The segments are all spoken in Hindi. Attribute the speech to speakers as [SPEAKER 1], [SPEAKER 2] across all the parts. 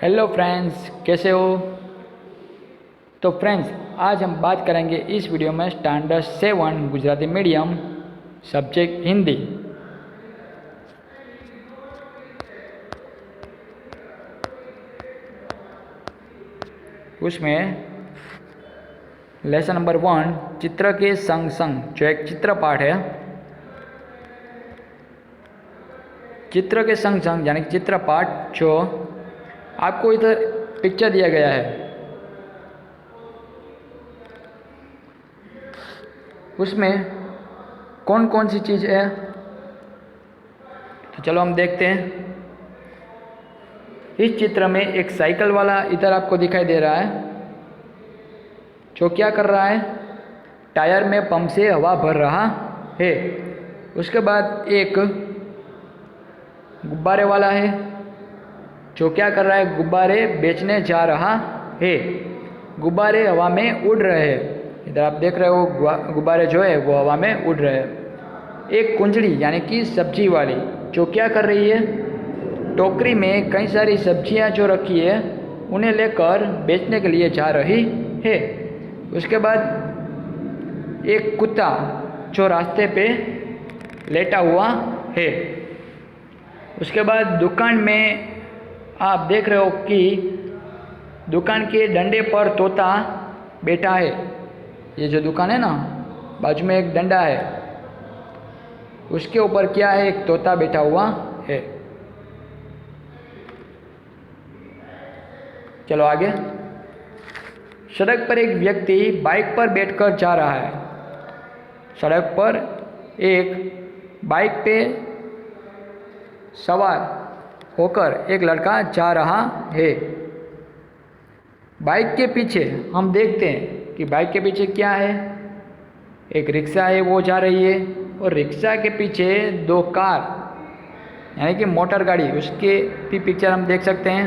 [SPEAKER 1] हेलो फ्रेंड्स, कैसे हो। तो फ्रेंड्स, आज हम बात करेंगे इस वीडियो में standard 7 Gujarati medium subject Hindi. उसमें लेसन नंबर 1 चित्र के संग संग, जो एक चित्र पाठ है, चित्र के संग संग यानी चित्र पाठ, जो आपको इधर पिक्चर दिया गया है, उसमें कौन कौन सी चीज़ है। तो चलो हम देखते हैं। इस चित्र में एक साइकिल वाला इधर आपको दिखाई दे रहा है, जो क्या कर रहा है, टायर में पंप से हवा भर रहा है। उसके बाद एक गुब्बारे वाला है, जो क्या कर रहा है, गुब्बारे बेचने जा रहा है। गुब्बारे हवा में उड़ रहे हैं, इधर आप देख रहे हो गुब्बारे जो है वो हवा में उड़ रहे हैं। एक कुंजड़ी यानी कि सब्जी वाली, जो क्या कर रही है, टोकरी में कई सारी सब्जियां जो रखी है उन्हें लेकर बेचने के लिए जा रही है। उसके बाद एक कुत्ता जो रास्ते पे लेटा हुआ है। उसके बाद दुकान में आप देख रहे हो कि दुकान के डंडे पर तोता बैठा है। ये जो दुकान है ना, बाजू में एक डंडा है, उसके ऊपर क्या है, एक तोता बैठा हुआ है। चलो आगे। सड़क पर एक व्यक्ति बाइक पर बैठकर जा रहा है। सड़क पर एक बाइक पे सवार होकर एक लड़का जा रहा है। बाइक के पीछे हम देखते हैं कि बाइक के पीछे क्या है, एक रिक्शा है वो जा रही है, और रिक्शा के पीछे दो कार यानी कि मोटर गाड़ी, उसके भी पिक्चर हम देख सकते हैं।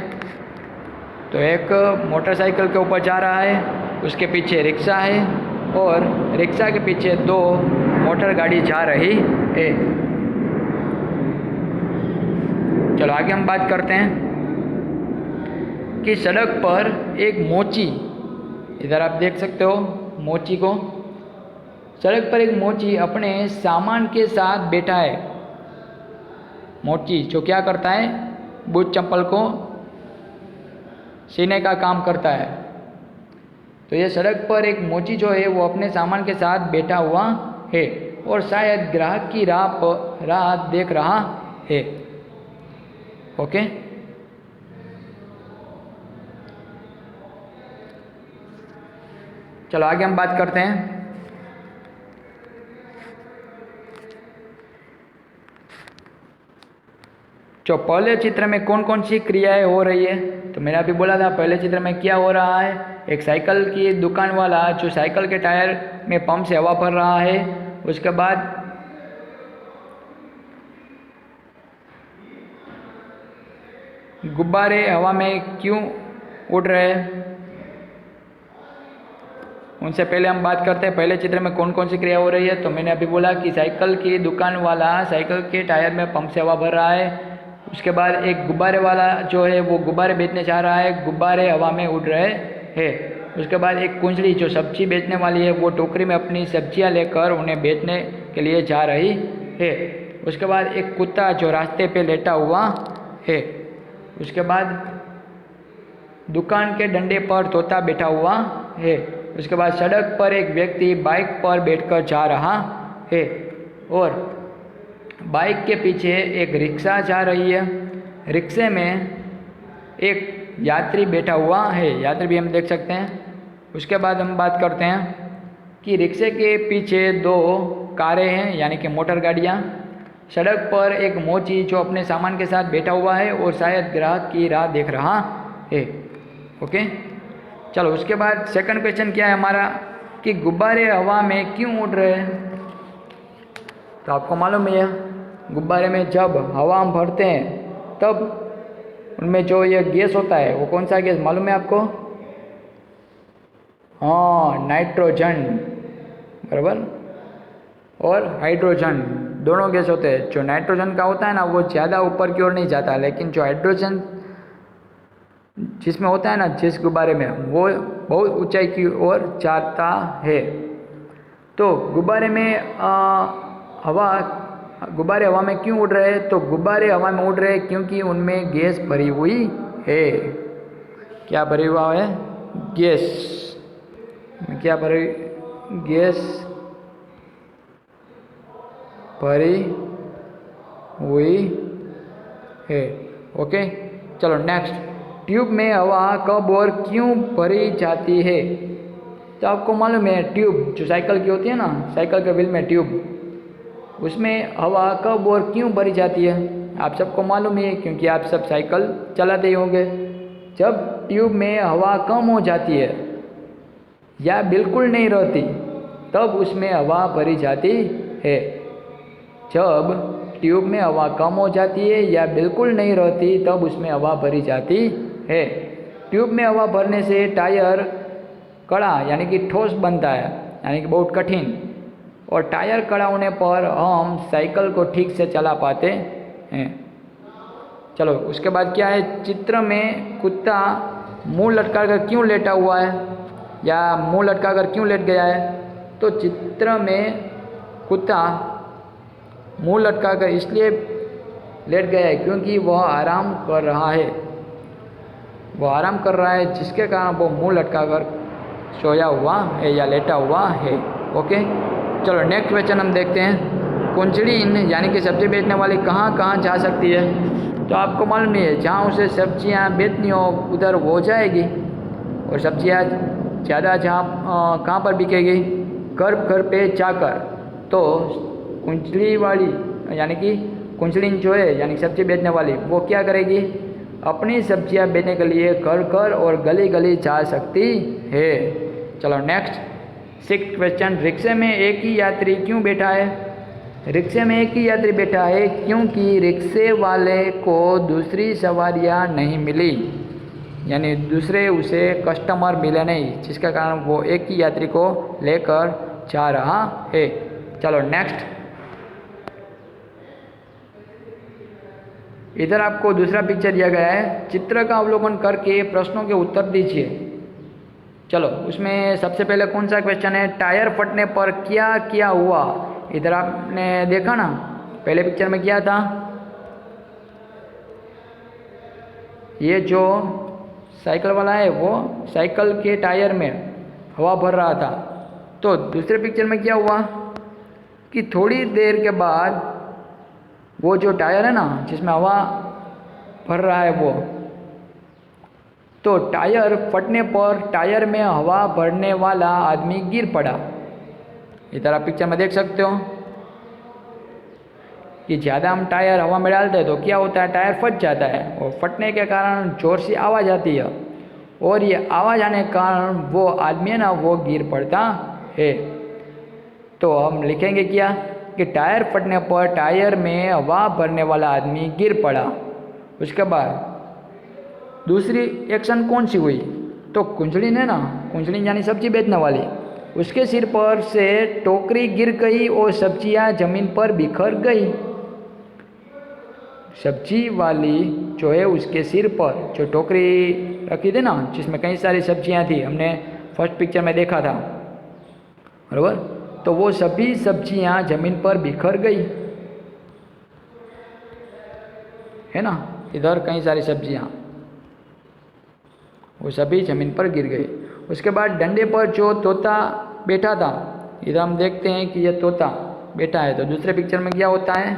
[SPEAKER 1] तो एक मोटरसाइकिल के ऊपर जा रहा है, उसके पीछे रिक्शा है, और रिक्शा के पीछे दो मोटर गाड़ी जा रही है। चलो आगे हम बात करते हैं कि सड़क पर एक मोची, इधर आप देख सकते हो मोची को। सड़क पर एक मोची अपने सामान के साथ बैठा है। मोची जो क्या करता है, बूट चप्पल को सीने का काम करता है। तो ये सड़क पर एक मोची जो है वो अपने सामान के साथ बैठा हुआ है, और शायद ग्राहक की राह देख रहा है। ओके, चलो आगे हम बात करते हैं। जो पहले चित्र में कौन कौन सी क्रियाएं हो रही है, तो मैंने अभी बोला था पहले चित्र में क्या हो रहा है, एक साइकिल की दुकान वाला जो साइकिल के टायर में पंप से हवा भर रहा है। उसके बाद गुब्बारे हवा में क्यों उड़ रहे हैं, उनसे पहले हम बात करते हैं पहले चित्र में कौन कौन सी क्रिया हो रही है। तो मैंने अभी बोला कि साइकिल की दुकान वाला साइकिल के टायर में पंप से हवा भर रहा है। उसके बाद एक गुब्बारे वाला जो है वो गुब्बारे बेचने जा रहा है, गुब्बारे हवा में उड़ रहे हैं। उसके बाद एक कुंजड़ी जो सब्जी बेचने वाली है वो टोकरी में अपनी सब्जियां लेकर उन्हें बेचने के लिए जा रही है। उसके बाद एक कुत्ता जो रास्ते पे लेटा हुआ है। उसके बाद दुकान के डंडे पर तोता बैठा हुआ है। उसके बाद सड़क पर एक व्यक्ति बाइक पर बैठकर जा रहा है, और बाइक के पीछे एक रिक्शा जा रही है। रिक्शे में एक यात्री बैठा हुआ है, यात्री भी हम देख सकते हैं। उसके बाद हम बात करते हैं कि रिक्शे के पीछे दो कारें हैं यानी कि मोटर गाड़ियाँ। सड़क पर एक मोची जो अपने सामान के साथ बैठा हुआ है और शायद ग्राहक की राह देख रहा है। ओके, चलो उसके बाद सेकंड क्वेश्चन क्या है हमारा, कि गुब्बारे हवा में क्यों उड़ रहे हैं। तो आपको मालूम है गुब्बारे में जब हवा हम भरते हैं तब उनमें जो ये गैस होता है वो कौन सा गैस मालूम है आपको, हाँ, नाइट्रोजन, बराबर, और हाइड्रोजन, दोनों गैस होते हैं। जो नाइट्रोजन का होता है ना वो ज़्यादा ऊपर की ओर नहीं जाता, लेकिन जो हाइड्रोजन जिसमें होता है ना, जिस गुब्बारे में, वो बहुत ऊंचाई की ओर जाता है। तो गुब्बारे में गुब्बारे हवा में क्यों उड़ रहे हैं? तो गुब्बारे हवा में उड़ रहे हैं क्योंकि उनमें गैस भरी हुई है। क्या भरी हुआ है? गैस। क्या भरी? गैस भरी हुई है। ओके, चलो नेक्स्ट। ट्यूब में हवा कब और क्यों भरी जाती है? तो आपको मालूम है, ट्यूब जो साइकिल की होती है ना, साइकिल के व्हील में ट्यूब, उसमें हवा कब और क्यों भरी जाती है? आप सबको मालूम है, क्योंकि आप सब साइकिल चलाते ही होंगे। जब ट्यूब में हवा कम हो जाती है या बिल्कुल नहीं रहती, तब उसमें हवा भरी जाती है। जब ट्यूब में हवा कम हो जाती है या बिल्कुल नहीं रहती, तब उसमें हवा भरी जाती है। ट्यूब में हवा भरने से टायर कड़ा यानी कि ठोस बनता है, यानी कि बहुत कठिन, और टायर कड़ा होने पर हम साइकिल को ठीक से चला पाते हैं। चलो उसके बाद क्या है, चित्र में कुत्ता मुंह लटका कर क्यों लेटा हुआ है या मुंह लटका कर क्यों लेट गया है? तो चित्र में कुत्ता मुंह लटका कर इसलिए लेट गया है क्योंकि वह आराम कर रहा है। वो आराम कर रहा है, जिसके कारण वो मुंह लटका कर सोया हुआ है या लेटा हुआ है। ओके, चलो नेक्स्ट क्वेश्चन हम देखते हैं। कुंचड़ीन यानी कि सब्जी बेचने वाली कहाँ कहाँ जा सकती है? तो आपको मालूम नहीं है, जहाँ उसे सब्जियाँ बेचनी हो उधर वो जाएगी, और सब्जियाँ ज़्यादा जहाँ कहाँ पर बिकेगी? घर घर पे जाकर। तो कुंचड़ी वाली यानी कि कुंचड़ीन जो है यानी सब्जी बेचने वाली, वो क्या करेगी? अपनी सब्जियां बेचने के लिए घर घर और गली गली जा सकती है। चलो नेक्स्ट 6th क्वेश्चन। रिक्शे में एक ही यात्री क्यों बैठा है? रिक्शे में एक ही यात्री बैठा है क्योंकि रिक्शे वाले को दूसरी सवारियां नहीं मिली, यानी दूसरे उसे कस्टमर मिले नहीं, जिसके कारण वो एक ही यात्री को लेकर जा रहा है। चलो नेक्स्ट, इधर आपको दूसरा पिक्चर दिया गया है। चित्र का अवलोकन करके प्रश्नों के उत्तर दीजिए। चलो उसमें सबसे पहले कौन सा क्वेश्चन है? टायर फटने पर क्या क्या हुआ? इधर आपने देखा ना, पहले पिक्चर में क्या था, ये जो साइकिल वाला है वो साइकिल के टायर में हवा भर रहा था। तो दूसरे पिक्चर में क्या हुआ कि थोड़ी देर के बाद वो जो टायर है ना जिसमें हवा भर रहा है वो, तो टायर फटने पर टायर में हवा भरने वाला आदमी गिर पड़ा। इधर आप पिक्चर में देख सकते हो कि ज़्यादा हम टायर हवा में डालते हैं तो क्या होता है, टायर फट जाता है, और फटने के कारण जोर से आवाज़ आती है, और ये आवाज़ आने के कारण वो आदमी है ना वो गिर पड़ता है। तो हम लिखेंगे क्या कि टायर फटने पर टायर में हवा भरने वाला आदमी गिर पड़ा। उसके बाद दूसरी एक्शन कौन सी हुई? तो कुंचड़ीन है ना, कुंचड़ीन यानी सब्जी बेचने वाली, उसके सिर पर से टोकरी गिर गई और सब्जियां जमीन पर बिखर गई। सब्जी वाली जो है उसके सिर पर जो टोकरी रखी थी ना जिसमें कई सारी सब्जियां थी, हमने फर्स्ट पिक्चर में देखा था बराबर, तो वो सभी सब्जियां जमीन पर बिखर गई है ना। इधर कई सारी सब्जियां वो सभी जमीन पर गिर गई। उसके बाद डंडे पर जो तोता बैठा था, इधर हम देखते हैं कि यह तोता बैठा है। तो दूसरे पिक्चर में क्या होता है,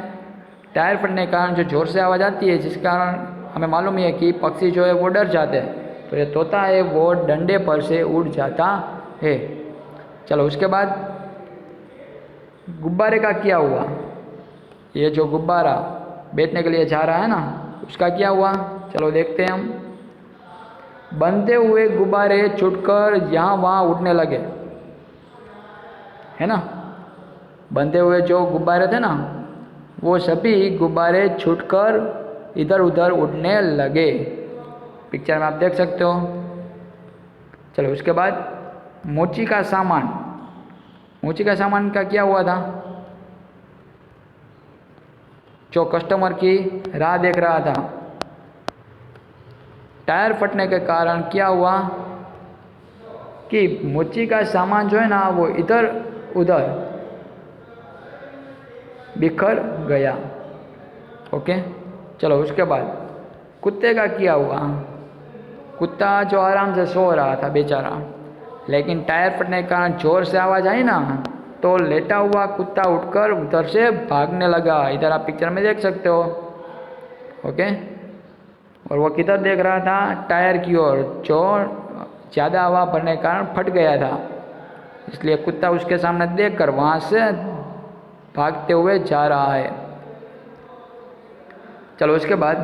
[SPEAKER 1] टायर फटने के कारण जो जोर से आवाज़ आती है, जिस कारण हमें मालूम है कि पक्षी जो है वो डर जाते हैं, तो ये तोता है वो डंडे पर से उड़ जाता है। चलो उसके बाद गुब्बारे का क्या हुआ? ये जो गुब्बारा बेचने के लिए जा रहा है ना उसका क्या हुआ? चलो देखते हैं हम। बनते हुए गुब्बारे छूटकर यहाँ वहाँ उड़ने लगे, है ना। बनते हुए जो गुब्बारे थे ना वो सभी गुब्बारे छूटकर इधर उधर उड़ने लगे, पिक्चर में आप देख सकते हो। चलो उसके बाद मोची का सामान, मोची का सामान का क्या हुआ था? जो कस्टमर की राह देख रहा था, टायर फटने के कारण क्या हुआ कि मोची का सामान जो है ना वो इधर उधर बिखर गया। ओके, चलो उसके बाद कुत्ते का क्या हुआ। कुत्ता जो आराम से सो रहा था बेचारा, लेकिन टायर फटने के कारण जोर से आवाज़ आई ना, तो लेटा हुआ कुत्ता उठकर उधर से भागने लगा। इधर आप पिक्चर में देख सकते हो। ओके, और वो किधर देख रहा था, टायर की ओर, जो ज़्यादा हवा भरने के कारण फट गया था। इसलिए कुत्ता उसके सामने देखकर वहाँ से भागते हुए जा रहा है। चलो उसके बाद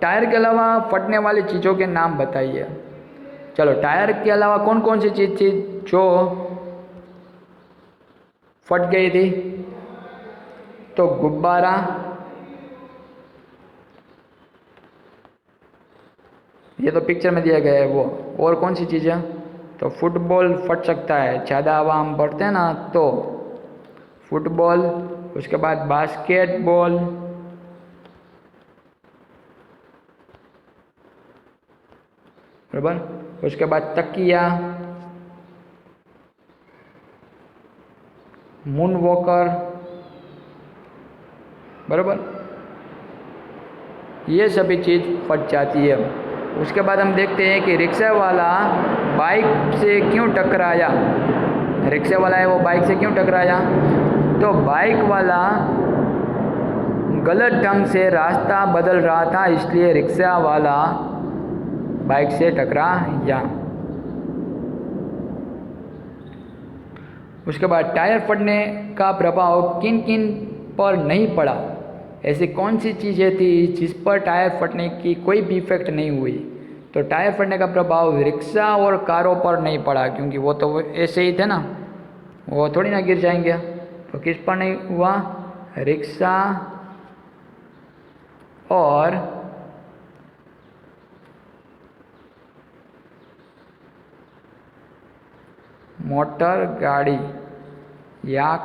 [SPEAKER 1] टायर के अलावा फटने वाली चीज़ों के नाम बताइए। चलो टायर के अलावा कौन कौन सी चीज़ थी जो फट गई थी। तो गुब्बारा, ये तो पिक्चर में दिया गया है वो। और कौन सी चीज़ है, तो फुटबॉल फट सकता है, ज़्यादा हवा हम भरते हैं ना तो फुटबॉल। उसके बाद बास्केटबॉल, बराबर। उसके बाद तकिया, मून वॉकर, बराबर, ये सभी चीज़ फट जाती है। उसके बाद हम देखते हैं कि रिक्शा वाला बाइक से क्यों टकराया। रिक्शा वाला है वो बाइक से क्यों टकराया, तो बाइक वाला गलत ढंग से रास्ता बदल रहा था, इसलिए रिक्शा वाला बाइक से टकराया। उसके बाद टायर फटने का प्रभाव किन किन पर नहीं पड़ा। ऐसी कौन सी चीज़ें थी जिस पर टायर फटने की कोई भी इफेक्ट नहीं हुई। तो टायर फटने का प्रभाव रिक्शा और कारों पर नहीं पड़ा, क्योंकि वो तो ऐसे ही थे ना, वो थोड़ी ना गिर जाएंगे। तो किस पर नहीं हुआ, रिक्शा और मोटर गाड़ी या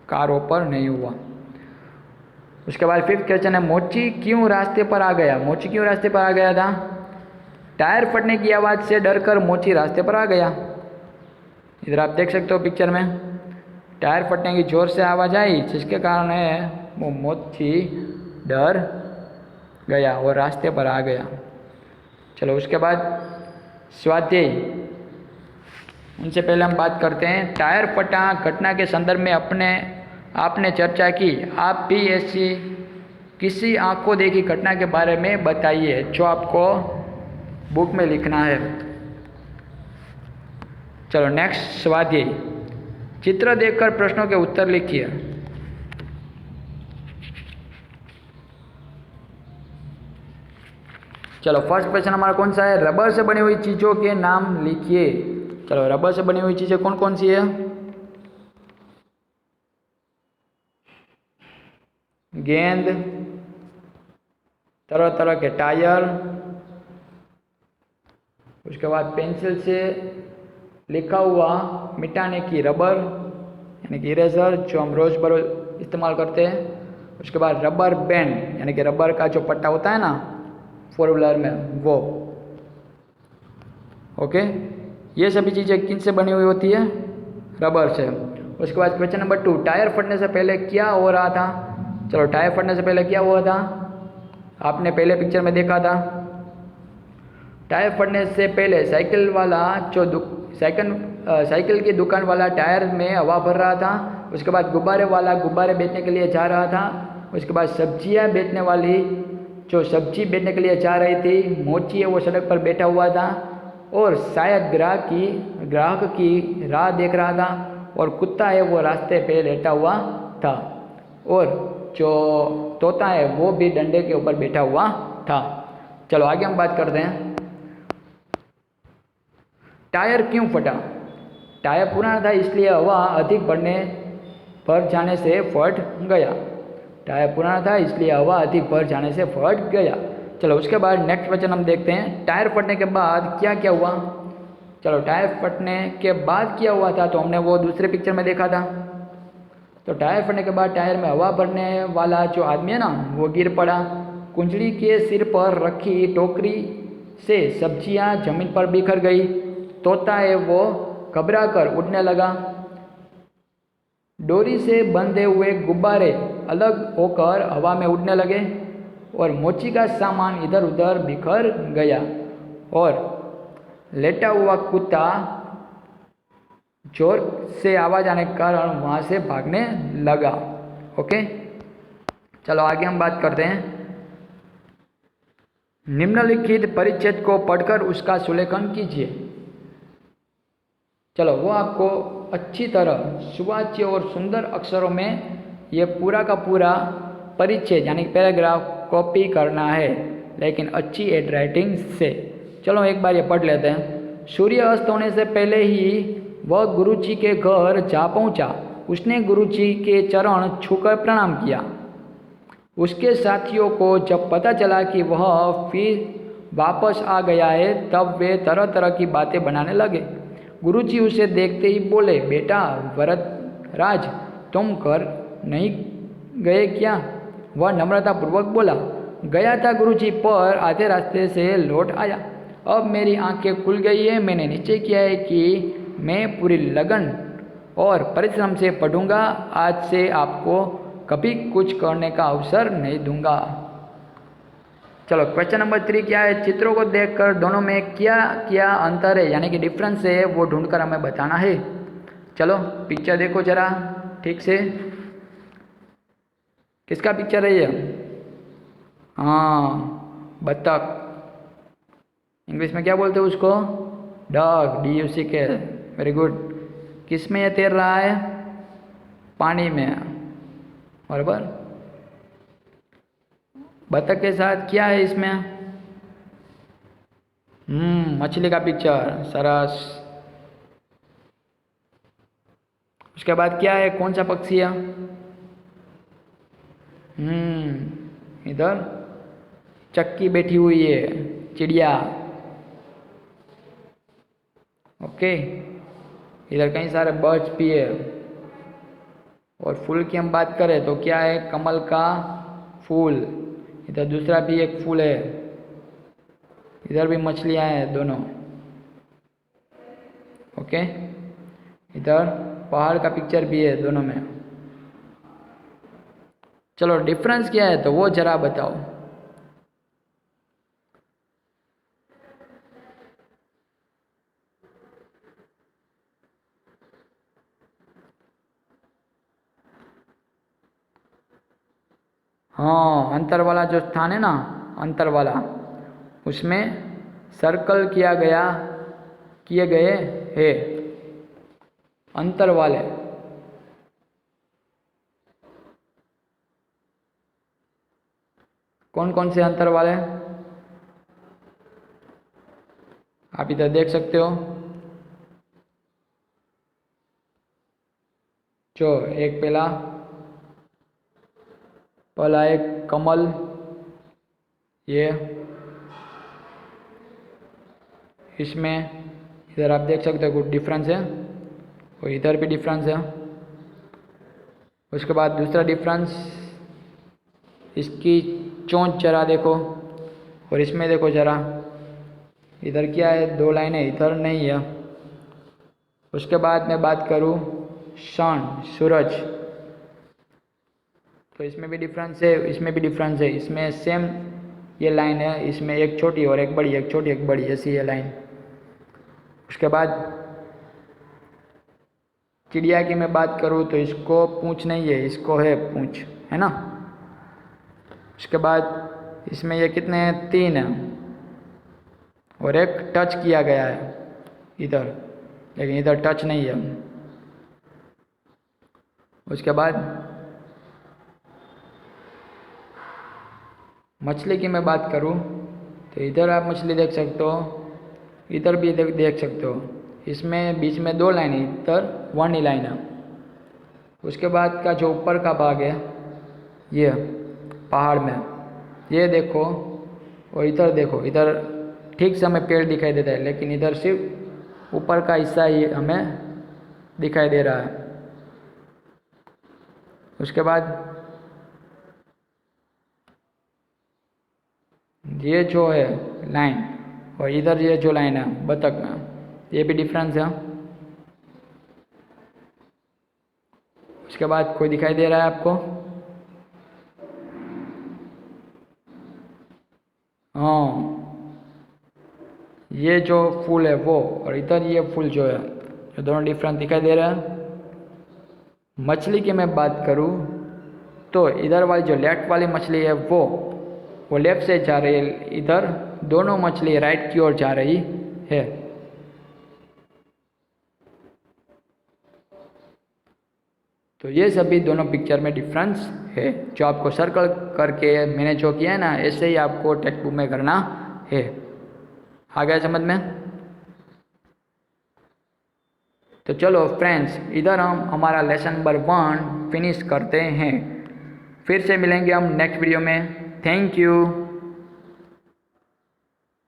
[SPEAKER 1] कारों पर नहीं हुआ। उसके बाद फिफ्थ क्वेश्चन है, मोची क्यों रास्ते पर आ गया। मोची क्यों रास्ते पर आ गया था, टायर फटने की आवाज़ से डरकर मोची रास्ते पर आ गया। इधर आप देख सकते हो पिक्चर में, टायर फटने की जोर से आवाज़ आई, जिसके कारण है वो मोची डर गया और रास्ते पर आ गया। चलो उसके बाद स्वाध्याय, उनसे पहले हम बात करते हैं टायर फटा घटना के संदर्भ में आपने चर्चा की। आप भी ऐसी किसी आँख को देखी घटना के बारे में बताइए जो आपको बुक में लिखना है। चलो नेक्स्ट स्वाध्याय, चित्र देखकर प्रश्नों के उत्तर लिखिए। चलो फर्स्ट क्वेश्चन हमारा कौन सा है, रबर से बनी हुई चीज़ों के नाम लिखिए। चलो रबर से बनी हुई चीज़ें कौन कौन सी है, गेंद, तरह तरह के टायर, उसके बाद पेंसिल से लिखा हुआ मिटाने की रबर यानी कि इरेजर जो हम रोज बरोज इस्तेमाल करते हैं। उसके बाद रबर बैंड यानी कि रबर का जो पट्टा होता है ना फोर व्हीलर में वो। ओके, ये सभी चीज़ें किन से बनी हुई होती है, रबर से। उसके बाद क्वेश्चन नंबर 2, टायर फटने से पहले क्या हो रहा था। चलो टायर फटने से पहले क्या हुआ था, आपने पहले पिक्चर में देखा था। टायर फटने से पहले साइकिल वाला जो साइकिल की दुकान वाला टायर में हवा भर रहा था। उसके बाद गुब्बारे वाला गुब्बारे बेचने के लिए जा रहा था। उसके बाद सब्जियां बेचने वाली जो सब्जी बेचने के लिए जा रही थी, मोची है वो सड़क पर बैठा हुआ था और शायद ग्राहक की राह देख रहा था। और कुत्ता है वो रास्ते पे लेटा हुआ था और जो तोता है वो भी डंडे के ऊपर बैठा हुआ था। चलो आगे हम बात करते हैं, टायर क्यों फटा। टायर पुराना था इसलिए हवा अधिक भर जाने से फट गया। टायर पुराना था इसलिए हवा अधिक भर जाने से फट गया। चलो उसके बाद नेक्स्ट क्वेश्चन हम देखते हैं, टायर फटने के बाद क्या क्या हुआ। चलो टायर फटने के बाद क्या हुआ था तो हमने वो दूसरे पिक्चर में देखा था। तो टायर फटने के बाद टायर में हवा भरने वाला जो आदमी है ना वो गिर पड़ा। कुंजड़ी के सिर पर रखी टोकरी से सब्जियां जमीन पर बिखर गई। तोता है वो घबरा कर उड़ने लगा। डोरी से बंधे हुए गुब्बारे अलग होकर हवा में उड़ने लगे और मोची का सामान इधर उधर बिखर गया और लेटा हुआ कुत्ता जोर से आवाज आने के कारण वहां से भागने लगा। ओके, चलो आगे हम बात करते हैं। निम्नलिखित परिच्छेद को पढ़कर उसका सुलेखन कीजिए। चलो, वो आपको अच्छी तरह सुवाच्य और सुंदर अक्षरों में ये पूरा का पूरा परिच्छेद यानी पैराग्राफ कॉपी करना है, लेकिन अच्छी हैंड राइटिंग से। चलो एक बार ये पढ़ लेते हैं। सूर्य अस्त होने से पहले ही वह गुरुजी के घर जा पहुंचा। उसने गुरुजी के चरण छूकर प्रणाम किया। उसके साथियों को जब पता चला कि वह फिर वापस आ गया है, तब वे तरह तरह की बातें बनाने लगे। गुरुजी उसे देखते ही बोले, बेटा वरदराज, तुम घर नहीं गए क्या? वह नम्रतापूर्वक बोला, गया था गुरुजी, पर आधे रास्ते से लौट आया। अब मेरी आंखें खुल गई है। मैंने निश्चय किया है कि मैं पूरी लगन और परिश्रम से पढ़ूंगा। आज से आपको कभी कुछ करने का अवसर नहीं दूंगा। चलो, क्वेश्चन नंबर 3 क्या है? चित्रों को देखकर दोनों में क्या क्या अंतर है यानी कि डिफरेंस है वो ढूंढकर हमें बताना है। चलो पिक्चर देखो जरा ठीक से। किसका पिक्चर है ये? हाँ, बत्तख। इंग्लिश में क्या बोलते हैं उसको? Dog, DUCK। Very good. किस में ये तैर रहा है? पानी में, बराबर। बत्तख के साथ क्या है इसमें? मछली का पिक्चर, सरस। उसके बाद क्या है? कौन सा पक्षी है? इधर चक्की बैठी हुई है, चिड़िया। ओके, इधर कई सारे बर्ड्स भी है। और फूल की हम बात करें तो क्या है? कमल का फूल। इधर दूसरा भी एक फूल है। इधर भी मछलियां हैं दोनों। ओके, इधर पहाड़ का पिक्चर भी है दोनों में। चलो, डिफरेंस क्या है तो वो जरा बताओ। हाँ, अंतर वाला जो स्थान है ना, अंतर वाला, उसमें सर्कल किए गए है अंतर वाले। कौन कौन से अंतर वाले? आप इधर देख सकते हो। जो एक पहला एक कमल, ये इसमें इधर आप देख सकते हो कुछ डिफरेंस है और इधर भी डिफरेंस है। उसके बाद दूसरा डिफरेंस, इसकी चोंच जरा देखो और इसमें देखो जरा, इधर क्या है? 2 लाइनें, इधर नहीं है। उसके बाद मैं बात करूँ सन, सूरज, तो इसमें भी डिफरेंस है, इसमें भी डिफरेंस है। इसमें सेम ये लाइन है, इसमें एक छोटी और एक बड़ी, एक छोटी एक बड़ी, ऐसी ये लाइन। उसके बाद चिड़िया की मैं बात करूँ तो इसको पूंछ नहीं है, इसको है पूंछ, है ना। उसके बाद इसमें ये कितने हैं? 3 हैं और एक टच किया गया है इधर, लेकिन इधर टच नहीं है। उसके बाद मछली की मैं बात करूँ तो इधर आप मछली देख सकते हो, इधर भी देख सकते हो। इसमें बीच में 2 लाइन है, इधर 1 ही लाइन है। उसके बाद का जो ऊपर का भाग है ये पहाड़ में, ये देखो और इधर देखो, इधर ठीक से हमें पेड़ दिखाई देता है, लेकिन इधर सिर्फ ऊपर का हिस्सा ही हमें दिखाई दे रहा है। उसके बाद ये जो है लाइन और इधर ये जो लाइन है बतख में, ये भी डिफरेंस है। उसके बाद कोई दिखाई दे रहा है आपको? हाँ, ये जो फूल है वो और इधर ये फूल जो है, ये दोनों डिफरेंस दिखाई दे रहा है। मछली की मैं बात करूँ तो इधर वाली जो लेफ्ट वाली मछली है वो लेफ्ट से जा रही है, इधर दोनों मछली राइट की ओर जा रही है। तो ये सभी दोनों पिक्चर में डिफरेंस है, जो आपको सर्कल करके मैंने जो किया है ना, ऐसे ही आपको टेक्स्ट बुक में करना है। आ गया समझ में? तो चलो फ्रेंड्स, इधर हम हमारा लेसन नंबर 1 फिनिश करते हैं। फिर से मिलेंगे हम नेक्स्ट वीडियो में। Thank you.